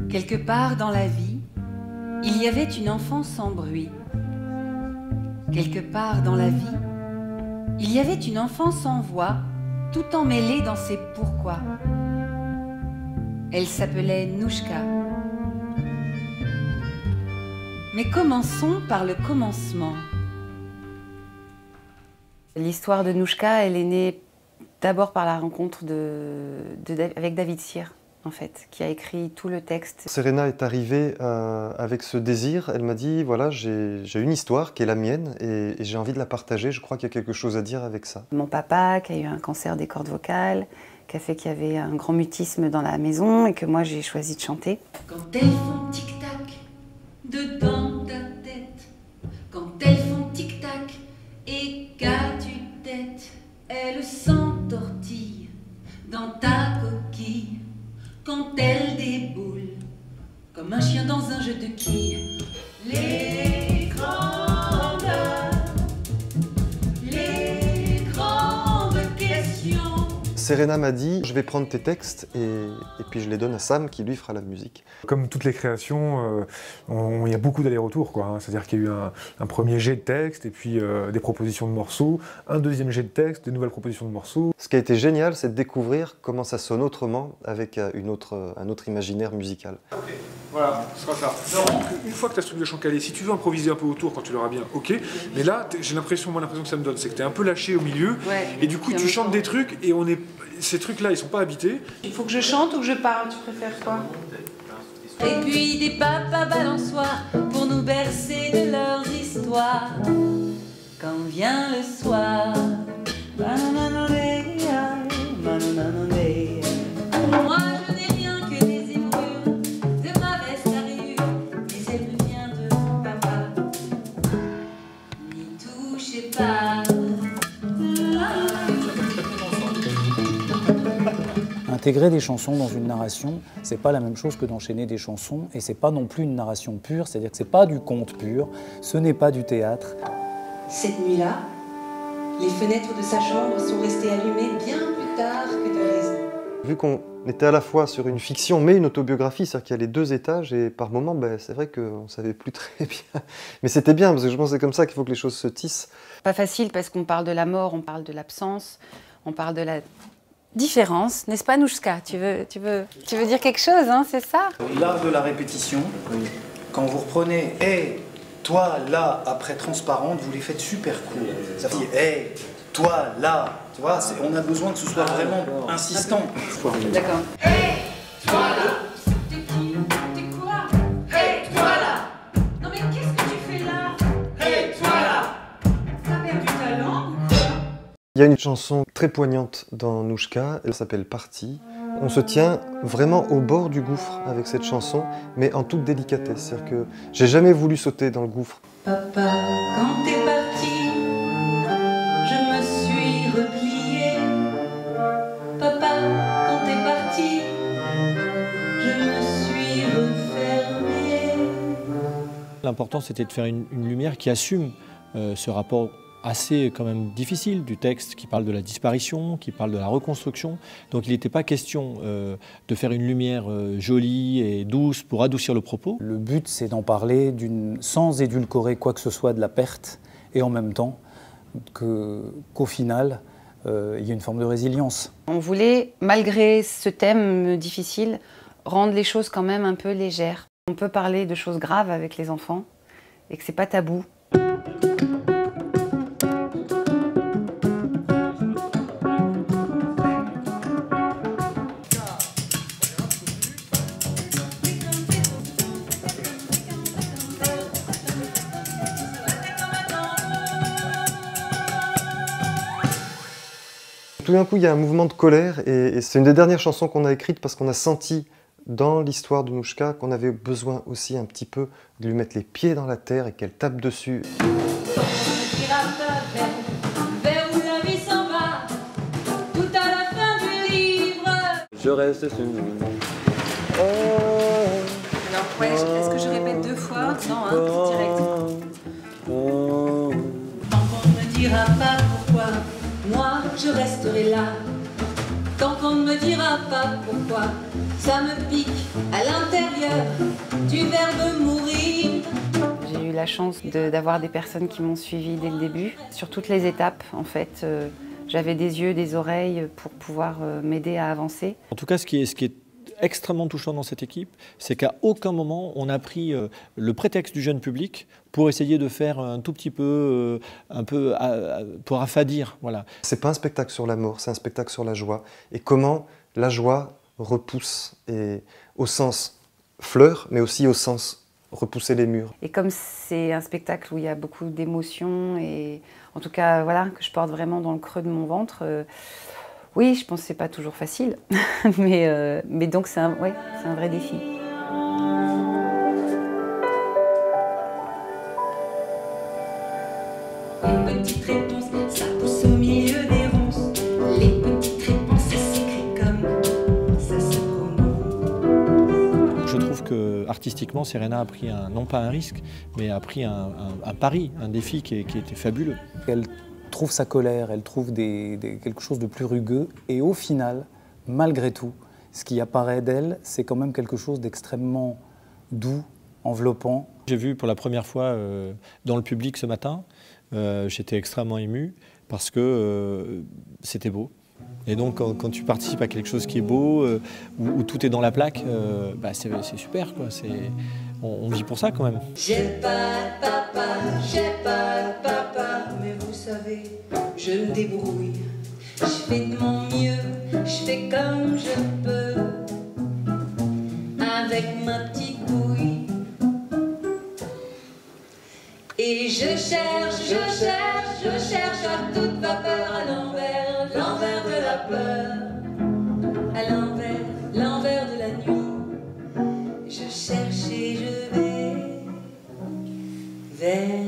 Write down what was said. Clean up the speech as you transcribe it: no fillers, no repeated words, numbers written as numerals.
Quelque part dans la vie, il y avait une enfant sans bruit. Quelque part dans la vie, il y avait une enfant sans voix, tout emmêlée dans ses pourquoi. Elle s'appelait Nouchka. Mais commençons par le commencement. L'histoire de Nouchka, elle est née d'abord par la rencontre avec David Cyr, en fait, qui a écrit tout le texte. Serena est arrivée avec ce désir. Elle m'a dit, voilà, j'ai une histoire qui est la mienne et j'ai envie de la partager. Je crois qu'il y a quelque chose à dire avec ça. Mon papa, qui a eu un cancer des cordes vocales, qui a fait qu'il y avait un grand mutisme dans la maison et que moi j'ai choisi de chanter. Quand elles font tic-tac dedans ta tête, quand elles font tic-tac et qu'as-tu tête, elles s'entortillent dans ta coquille. Quand elles déboulent comme un chien dans un jeu de quilles. Les grandes questions. Serena m'a dit, je vais prendre tes textes et puis je les donne à Sam qui lui fera la musique. Comme toutes les créations, il y a beaucoup d'allers-retours, quoi. C'est-à-dire qu'il y a eu un premier jet de texte et puis des propositions de morceaux, un deuxième jet de texte, de nouvelles propositions de morceaux. Ce qui a été génial, c'est de découvrir comment ça sonne autrement avec un autre imaginaire musical. Ok, voilà, ce sera ça. Donc, une fois que tu as ce truc de chant calé, si tu veux improviser un peu autour quand tu l'auras bien, ok. Mais là, j'ai l'impression que ça me donne, c'est que tu es un peu lâché au milieu, ouais, et du coup tu chantes des trucs et ces trucs-là, ils sont pas habités. Il faut que je chante ou que je parle, tu préfères quoi? Et puis des papas balançoires pour nous bercer de leurs histoires. Quand vient le soir, moi je n'ai rien que des émoures de ma veste à rayures, mais elle me vient de papa. N'y touchez pas. Intégrer des chansons dans une narration, c'est pas la même chose que d'enchaîner des chansons, et c'est pas non plus une narration pure, c'est-à-dire que c'est pas du conte pur, ce n'est pas du théâtre. Cette nuit-là, les fenêtres de sa chambre sont restées allumées bien plus tard que de raison. Vu qu'on était à la fois sur une fiction mais une autobiographie, c'est-à-dire qu'il y a les deux étages et par moments, c'est vrai qu'on ne savait plus très bien. Mais c'était bien parce que je pense que c'est comme ça qu'il faut que les choses se tissent. Pas facile parce qu'on parle de la mort, on parle de l'absence, on parle de la différence, n'est-ce pas Nouchka? Tu veux dire quelque chose, hein, c'est ça? L'art de la répétition, quand vous reprenez « hey, toi là » après transparente, vous les faites super court. Ça fait « hey, toi là », tu vois, on a besoin que ce soit vraiment insistant. D'accord. Hey, toi là, t'es qui? T'es quoi? Hey, toi là! Non mais qu'est-ce que tu fais là? Hey, toi là! T'as perdu ta langue ou quoi? Il y a une chanson très poignante dans Nouchka, elle s'appelle Partie. On se tient vraiment au bord du gouffre avec cette chanson, mais en toute délicatesse. C'est-à-dire que j'ai jamais voulu sauter dans le gouffre. Papa, quand t'es parti, je me suis repliée. Papa, quand t'es parti, je me suis refermée. L'important, c'était de faire une lumière qui assume ce rapport assez quand même difficile du texte, qui parle de la disparition, qui parle de la reconstruction. Donc il n'était pas question de faire une lumière jolie et douce pour adoucir le propos. Le but, c'est d'en parler sans édulcorer quoi que ce soit de la perte, et en même temps qu'au final, il y a une forme de résilience. On voulait, malgré ce thème difficile, rendre les choses quand même un peu légères. On peut parler de choses graves avec les enfants et que c'est pas tabou. Tout d'un coup, il y a un mouvement de colère et c'est une des dernières chansons qu'on a écrites parce qu'on a senti dans l'histoire de Nouchka qu'on avait besoin aussi un petit peu de lui mettre les pieds dans la terre et qu'elle tape dessus. Je reste sur nous. Alors, ouais, est-ce que je répète deux fois? Non, hein, c'est direct. Tant qu'on ne me dira pas pourquoi, moi je resterai là. Tant qu'on ne me dira pas pourquoi, Ça me pique à l'intérieur du verbe mourir. J'ai eu la chance d'avoir des personnes qui m'ont suivie dès le début, sur toutes les étapes en fait. J'avais des yeux, des oreilles pour pouvoir m'aider à avancer. En tout cas, ce qui est extrêmement touchant dans cette équipe, c'est qu'à aucun moment on a pris le prétexte du jeune public pour essayer de faire un tout petit peu, pour affadir. Voilà. C'est pas un spectacle sur la mort, c'est un spectacle sur la joie. Et comment la joie repousse, et au sens fleur, mais aussi au sens repousser les murs. Et comme c'est un spectacle où il y a beaucoup d'émotions, et en tout cas voilà, que je porte vraiment dans le creux de mon ventre, oui, je pense que c'est pas toujours facile, mais donc c'est un vrai défi. Les petites réponses, ça pousse au milieu des ronces. Les petites réponses, ça s'écrit comme ça se prononce. Je trouve que artistiquement, Serena a pris non pas un risque, mais a pris un pari, un défi qui était fabuleux. Elle trouve sa colère, elle trouve quelque chose de plus rugueux, et au final, malgré tout, ce qui apparaît d'elle, c'est quand même quelque chose d'extrêmement doux, enveloppant. J'ai vu pour la première fois dans le public ce matin, j'étais extrêmement ému parce que c'était beau. Et donc quand tu participes à quelque chose qui est beau, où tout est dans la plaque, bah, c'est super, quoi. On vit pour ça quand même. J'ai pas de papa, mais vous savez, je me débrouille. Je fais de mon mieux, je fais comme je peux, avec ma petite douille. Et je cherche à toute vapeur à l'envers de la peur, à l'envers de la nuit. Je cherche et je vais vers